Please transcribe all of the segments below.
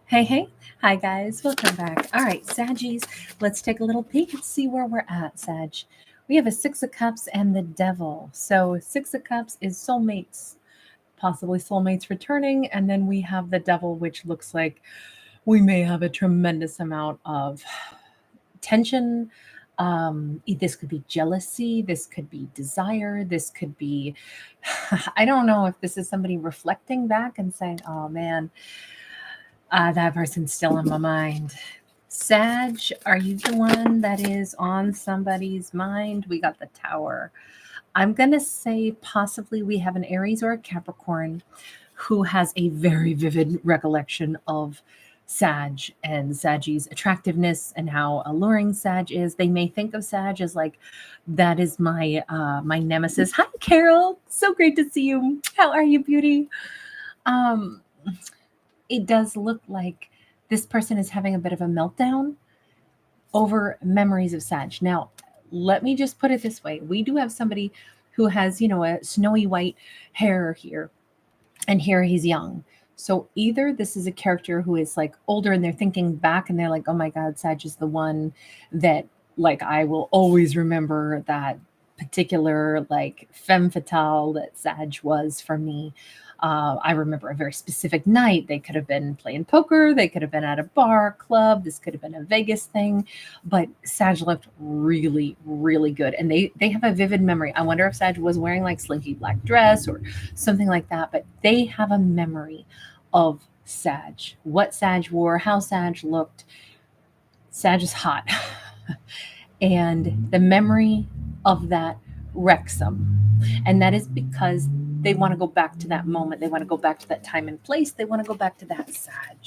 Hey, hey. Hi, guys. Welcome back. All right, Saggies, let's take a little peek and see where we're at, Sag. We have a Six of Cups and the Devil. So, Six of Cups is soulmates, possibly soulmates returning. And then we have the Devil, which looks like we may have a tremendous amount of tension. This could be jealousy. This could be desire. This could be, I don't know if this is somebody reflecting back and saying, oh man, that person's still in my mind. Sag, are you the one that is on somebody's mind? We got the Tower. I'm going to say possibly we have an Aries or a Capricorn who has a very vivid recollection of Sag and Saggy's attractiveness and how alluring Sag is. They may think of Sag as like, that is my nemesis. Hi, Carol. So great to see you. How are you, beauty? Um, it does look like this person is having a bit of a meltdown over memories of Sag. Now, let me just put it this way. We do have somebody who has, a snowy white hair here, and here he's young. So either this is a character who is like older and they're thinking back and they're like, oh my God, Sag is the one that like I will always remember that particular like femme fatale that Sag was for me. I remember a very specific night. They could have been playing poker. They could have been at a bar, club. This could have been a Vegas thing. But Sag looked really, really good. And they have a vivid memory. I wonder if Sag was wearing like slinky black dress or something like that. But they have a memory of Sag, what Sag wore, how Sag looked. Sag is hot. And the memory of that wrecks them. And that is because they want to go back to that moment. They want to go back to that time and place. They want to go back to that Sag.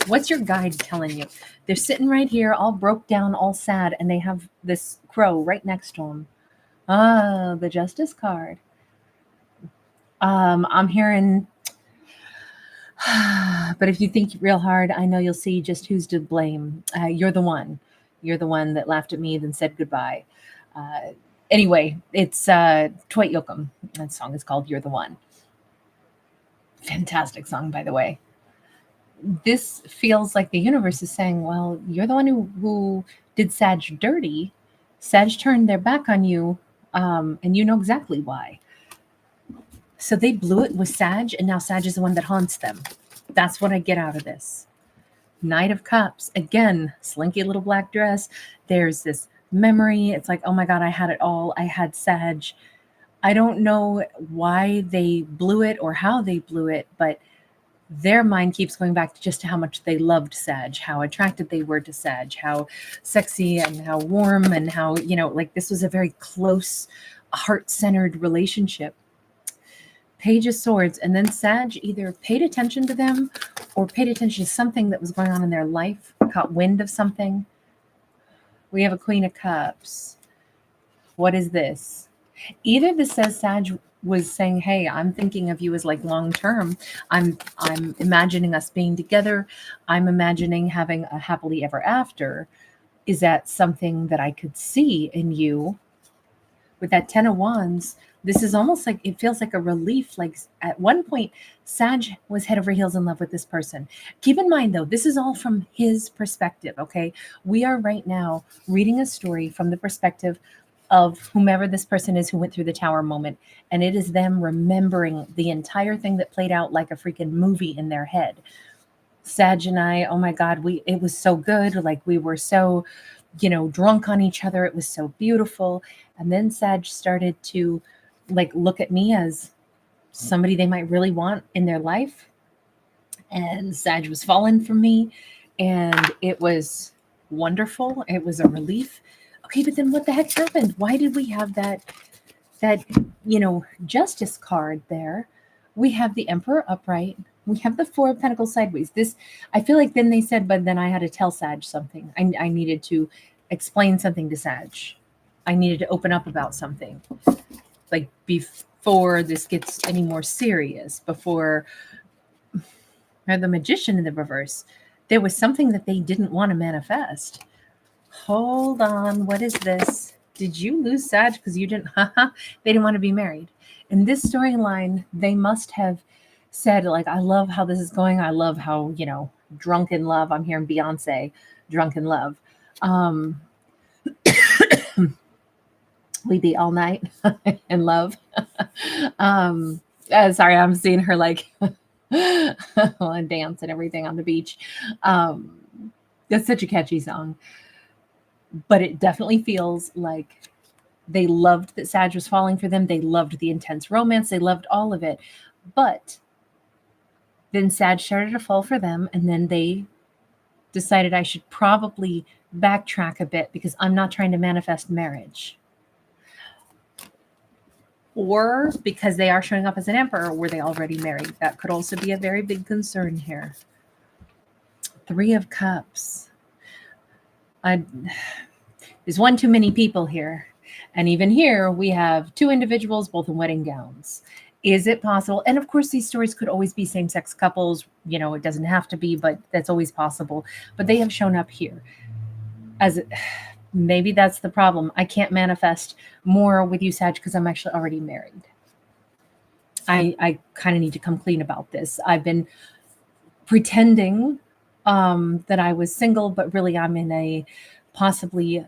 What's your guide telling you? They're sitting right here, all broke down, all sad, and they have this crow right next to them. Ah, the Justice card. I'm hearing, but if you think real hard, I know you'll see just who's to blame. You're the one. You're the one that laughed at me, then said goodbye. Anyway, it's Dwight Yoakam. That song is called You're the One. Fantastic song, by the way. This feels like the universe is saying, well, you're the one who did Sag dirty. Sag turned their back on you, and you know exactly why. So they blew it with Sag, and now Sag is the one that haunts them. That's what I get out of this. Knight of Cups. Again, slinky little black dress. There's this memory. It's like, oh my God, I had it all. I had Sag. I don't know why they blew it or how they blew it, but their mind keeps going back to just how much they loved Sag, how attracted they were to Sag, how sexy and how warm and how, like this was a very close, heart-centered relationship. Page of Swords, and then Sag either paid attention to them or paid attention to something that was going on in their life, caught wind of something. We have a Queen of Cups. What is this? Either this says Sag was saying, hey, I'm thinking of you as like long term. I'm imagining us being together. I'm imagining having a happily ever after. Is that something that I could see in you? With that 10 of Wands, this is almost like, it feels like a relief. Like at one point, Sag was head over heels in love with this person. Keep in mind, though, this is all from his perspective, okay? We are right now reading a story from the perspective of whomever this person is who went through the Tower moment. And it is them remembering the entire thing that played out like a freaking movie in their head. Sag and I, oh my God, it was so good. Like we were so, drunk on each other. It was so beautiful. And then Sag started to like look at me as somebody they might really want in their life. And Sag was falling for me. And it was wonderful. It was a relief. Okay, but then what the heck happened? Why did we have that Justice card there? We have the Emperor upright. We have the Four of Pentacles sideways. This, I feel like then they said, but then I had to tell Sag something. I needed to explain something to Sag. I needed to open up about something. Like before this gets any more serious, before the Magician in the reverse, there was something that they didn't want to manifest. Hold on. What is this? Did you lose Sag because you didn't? They didn't want to be married. In this storyline, they must have said, like, I love how this is going. I love how, drunk in love. I'm hearing Beyonce, drunk in love. Um, we be all night in love. Sorry, I'm seeing her like and dance and everything on the beach. That's such a catchy song, but it definitely feels like they loved that Sag was falling for them. They loved the intense romance. They loved all of it. But then Sag started to fall for them, and then they decided I should probably backtrack a bit because I'm not trying to manifest marriage. Or because they are showing up as an emperor, were they already married? That could also be a very big concern here. 3 of Cups. There's one too many people here. And even here, we have 2 individuals, both in wedding gowns. Is it possible? And of course, these stories could always be same-sex couples. It doesn't have to be, but that's always possible. But they have shown up here. Maybe that's the problem. I can't manifest more with you, Sag, because I'm actually already married. I kind of need to come clean about this. I've been pretending that I was single, but really I'm in a possibly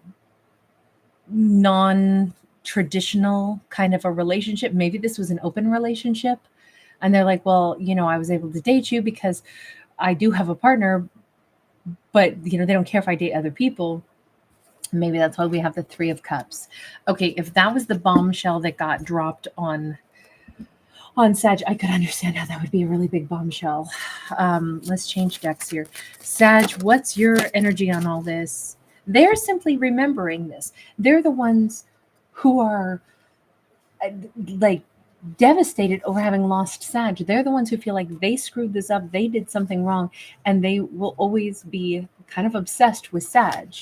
non-traditional kind of a relationship. Maybe this was an open relationship. And they're like, well, I was able to date you because I do have a partner, but, they don't care if I date other people. Maybe that's why we have the 3 of Cups. Okay, if that was the bombshell that got dropped on Sag, I could understand how that would be a really big bombshell. Let's change decks here. Sag, what's your energy on all this? They're simply remembering this. They're the ones who are like devastated over having lost Sag. They're the ones who feel like they screwed this up. They did something wrong, and they will always be kind of obsessed with Sag.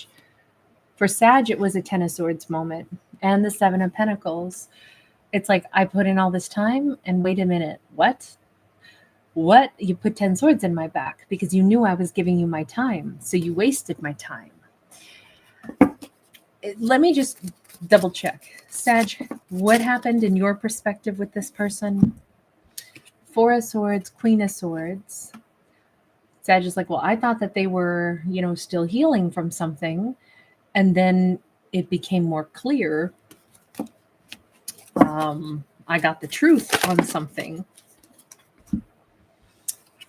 For Sag, it was a 10 of Swords moment and the 7 of Pentacles. It's like, I put in all this time and wait a minute. What? You put 10 swords in my back because you knew I was giving you my time. So you wasted my time. Let me just double check. Sag, what happened in your perspective with this person? 4 of Swords, Queen of Swords. Sag is like, well, I thought that they were, still healing from something. And then it became more clear. I got the truth on something.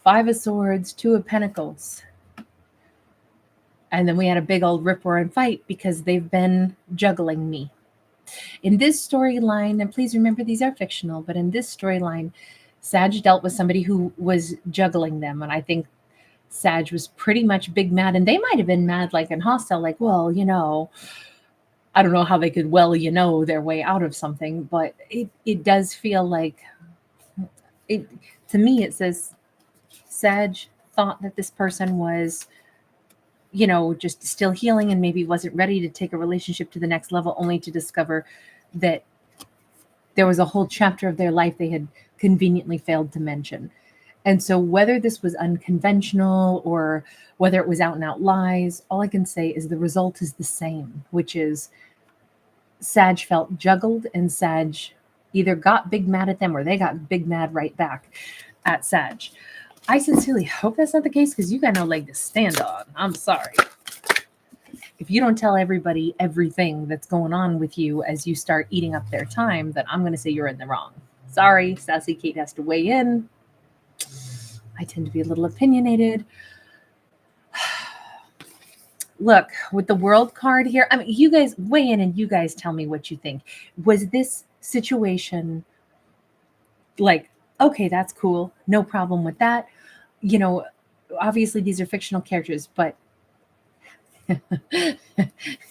5 of Swords, 2 of Pentacles. And then we had a big old rip roaring fight because they've been juggling me. In this storyline, and please remember these are fictional, but in this storyline, Sag dealt with somebody who was juggling them. And I think Sag was pretty much big mad, and they might have been mad like and hostile, like, well, I don't know how they could their way out of something, but it does feel like it to me. It says Sag thought that this person was just still healing and maybe wasn't ready to take a relationship to the next level, only to discover that there was a whole chapter of their life they had conveniently failed to mention. And so whether this was unconventional or whether it was out and out lies, all I can say is the result is the same, which is Sag felt juggled, and Sag either got big mad at them or they got big mad right back at Sag. I sincerely hope that's not the case because you got no leg to stand on. I'm sorry. If you don't tell everybody everything that's going on with you as you start eating up their time, then I'm going to say you're in the wrong. Sorry, Sassy Kate has to weigh in. I tend to be a little opinionated. Look, with the World card here, I mean, you guys weigh in and you guys tell me what you think. Was this situation like, okay, that's cool, no problem with that? Obviously these are fictional characters, but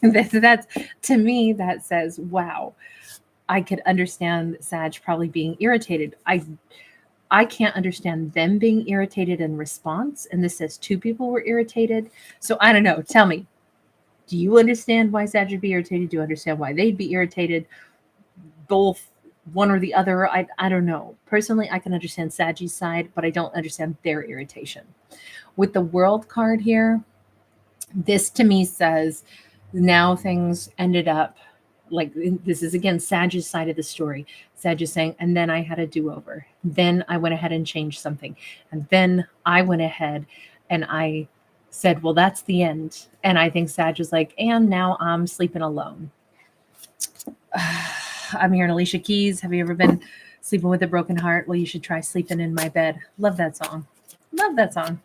that's to me, that says, wow, I could understand Sag probably being irritated. I can't understand them being irritated in response. And this says 2 people were irritated. So I don't know. Tell me, do you understand why Sag would be irritated? Do you understand why they'd be irritated? Both, one or the other? I don't know. Personally, I can understand Sag's side, but I don't understand their irritation. With the World card here, this to me says now things ended up Like this is again Sag's side of the story. Sag is saying, and then I had a do-over. Then I went ahead and changed something. And then I went ahead and I said, well, that's the end. And I think Sag is like, and now I'm sleeping alone. I'm hearing Alicia Keys. Have you ever been sleeping with a broken heart? Well, you should try sleeping in my bed. Love that song. Love that song.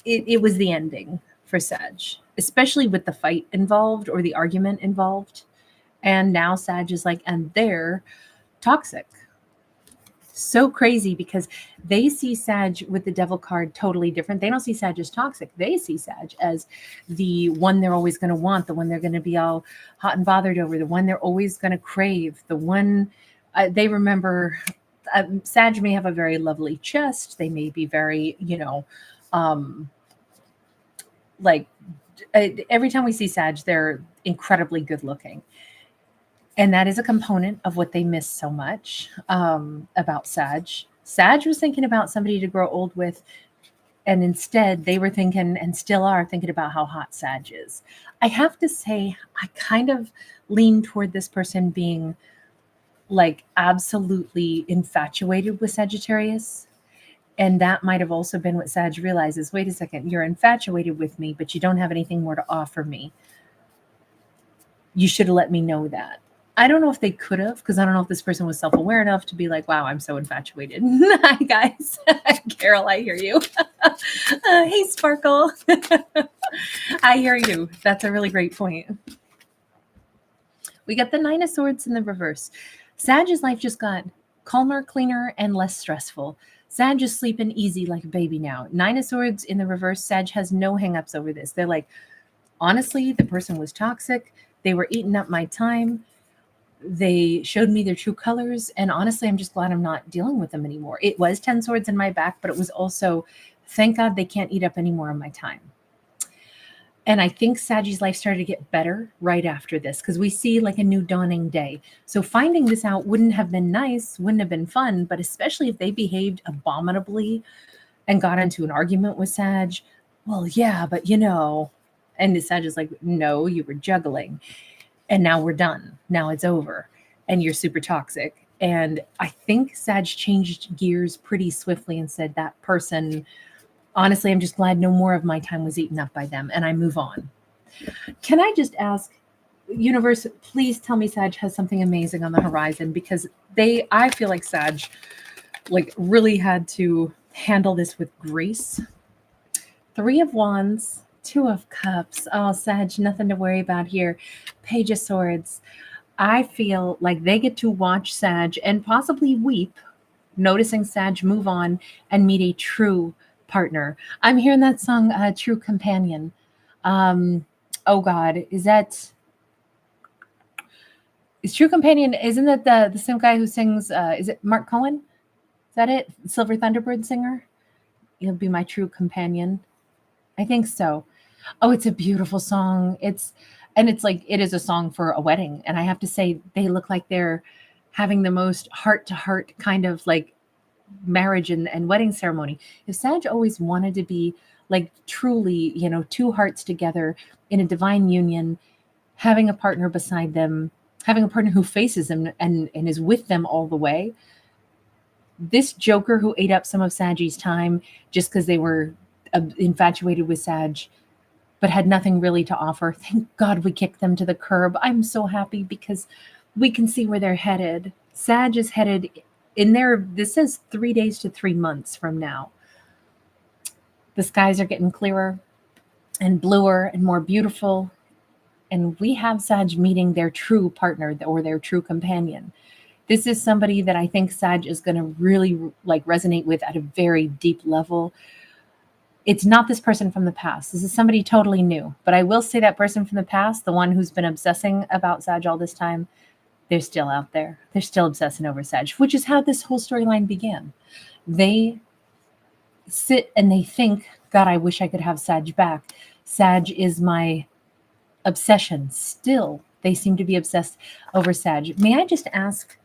It was the ending for Sag, especially with the fight involved or the argument involved. And now Sag is like, and they're toxic. So crazy because they see Sag with the devil card totally different. They don't see Sag as toxic. They see Sag as the one they're always going to want, the one they're going to be all hot and bothered over, the one they're always going to crave, the one they remember. Sag may have a very lovely chest. They may be very, like every time we see Sag, they're incredibly good looking. And that is a component of what they miss so much about Sag. Sag was thinking about somebody to grow old with, and instead they were thinking, and still are thinking, about how hot Sag is. I have to say, I kind of lean toward this person being like absolutely infatuated with Sagittarius. And that might have also been what Sag realizes. Wait a second, you're infatuated with me, but you don't have anything more to offer me. You should have let me know that. I don't know if they could have, because I don't know if this person was self-aware enough to be like, wow, I'm so infatuated. Hi, guys. Carol, I hear you. Hey, Sparkle. I hear you. That's a really great point. We got the Nine of Swords in the reverse. Sag's life just got calmer, cleaner, and less stressful. Sag is sleeping easy like a baby now. Nine of Swords in the reverse. Sag has no hangups over this. They're like, honestly, the person was toxic. They were eating up my time. They showed me their true colors. And honestly, I'm just glad I'm not dealing with them anymore. It was 10 swords in my back, but it was also, thank God they can't eat up any more of my time. And I think Sag's life started to get better right after this, because we see like a new dawning day. So finding this out wouldn't have been nice, wouldn't have been fun, but especially if they behaved abominably and got into an argument with Sag. Well, yeah, but and Sag is like, no, you were juggling. And now we're done. Now it's over. And you're super toxic. And I think Sag changed gears pretty swiftly and said, that person, honestly, I'm just glad no more of my time was eaten up by them. And I move on. Can I just ask, universe, please tell me Sag has something amazing on the horizon, because I feel like Sag like really had to handle this with grace. 3 of Wands, 2 of Cups. Oh, Sag, nothing to worry about here. Page of Swords. I feel like they get to watch Sag and possibly weep, noticing Sag move on and meet a true partner. I'm hearing that song, True Companion. Oh God, is True Companion, isn't that the same guy who sings, is it Mark Cohen? Is that it? Silver Thunderbird singer? He'll be my true companion. I think so. Oh, it's a beautiful song. It's like, it is a song for a wedding. And I have to say, they look like they're having the most heart to heart kind of like marriage and wedding ceremony. If Sag always wanted to be like truly, 2 hearts together in a divine union, having a partner beside them, having a partner who faces them and is with them all the way. This Joker who ate up some of Sag's time just because they were infatuated with Sag, but had nothing really to offer. Thank God we kicked them to the curb. I'm so happy because we can see where they're headed. Sag is headed in there. This says 3 days to 3 months from now. The skies are getting clearer and bluer and more beautiful. And we have Sag meeting their true partner or their true companion. This is somebody that I think Sag is going to really like resonate with at a very deep level. It's not this person from the past. This is somebody totally new. But I will say that person from the past, the one who's been obsessing about Sag all this time, they're still out there. They're still obsessing over Sag, which is how this whole storyline began. They sit and they think, God, I wish I could have Sag back. Sag is my obsession. Still, they seem to be obsessed over Sag. May I just ask,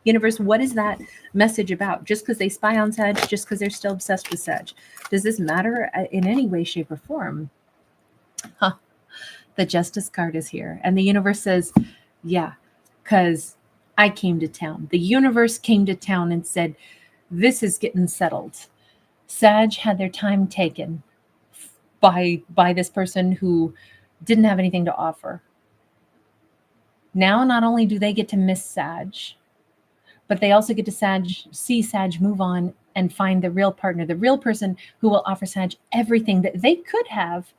universe, what is that message about? Just because they spy on Sag, just because they're still obsessed with Sag, does this matter in any way, shape, or form? Huh. The Justice card is here. And the universe says, yeah, because I came to town. The universe came to town and said, this is getting settled. Sag had their time taken by this person who didn't have anything to offer. Now, not only do they get to miss Sag, but they also get to see Sag move on and find the real partner, the real person who will offer Sag everything that they could have,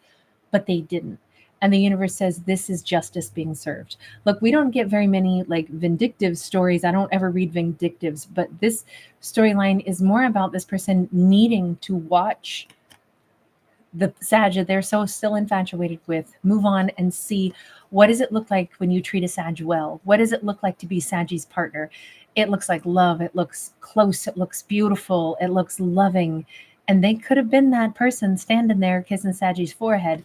but they didn't. And the universe says this is justice being served. Look, we don't get very many like vindictive stories. I don't ever read vindictives, but this storyline is more about this person needing to watch the Sag that they're so still infatuated with move on and see, what does it look like when you treat a Sag well? What does it look like to be Sag's partner? It looks like love. It looks close. It looks beautiful. It looks loving. And they could have been that person standing there kissing Sag's forehead,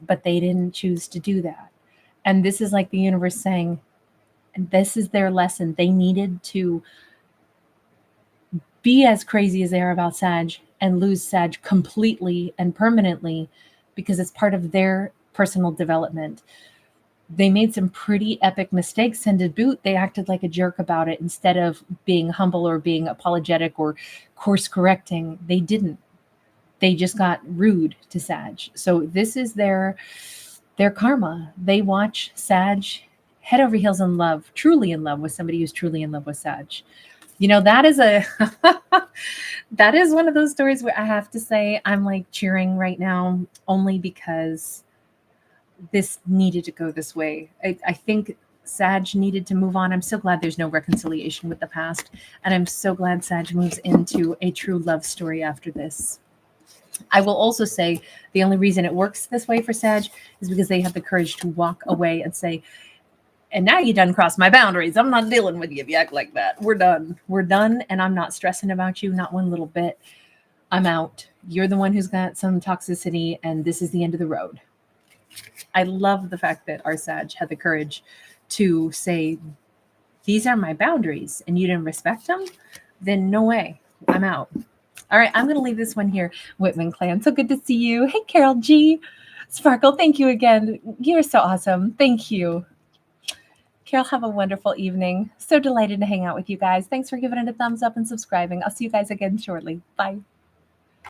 but they didn't choose to do that. And this is like the universe saying, this is their lesson. They needed to be as crazy as they are about Sag and lose Sag completely and permanently because it's part of their personal development. They made some pretty epic mistakes, and to boot, they acted like a jerk about it instead of being humble or being apologetic or course correcting. They didn't. They just got rude to Sag. So this is their karma. They watch Sag head over heels in love, truly in love with somebody who's truly in love with Sag. You know, that is that is one of those stories where I have to say I'm like cheering right now only because this needed to go this way. I think Sag needed to move on. I'm so glad there's no reconciliation with the past. And I'm so glad Sag moves into a true love story after this. I will also say the only reason it works this way for Sag is because they have the courage to walk away and say, and now you done crossed my boundaries. I'm not dealing with you if you act like that. We're done. We're done. And I'm not stressing about you, not one little bit. I'm out. You're the one who's got some toxicity, and this is the end of the road. I love the fact that our Sag had the courage to say, these are my boundaries, and you didn't respect them, then no way. I'm out. All right, I'm going to leave this one here. Whitman Clan, so good to see you. Hey, Carol G. Sparkle, thank you again. You're so awesome. Thank you. Carol, have a wonderful evening. So delighted to hang out with you guys. Thanks for giving it a thumbs up and subscribing. I'll see you guys again shortly. Bye.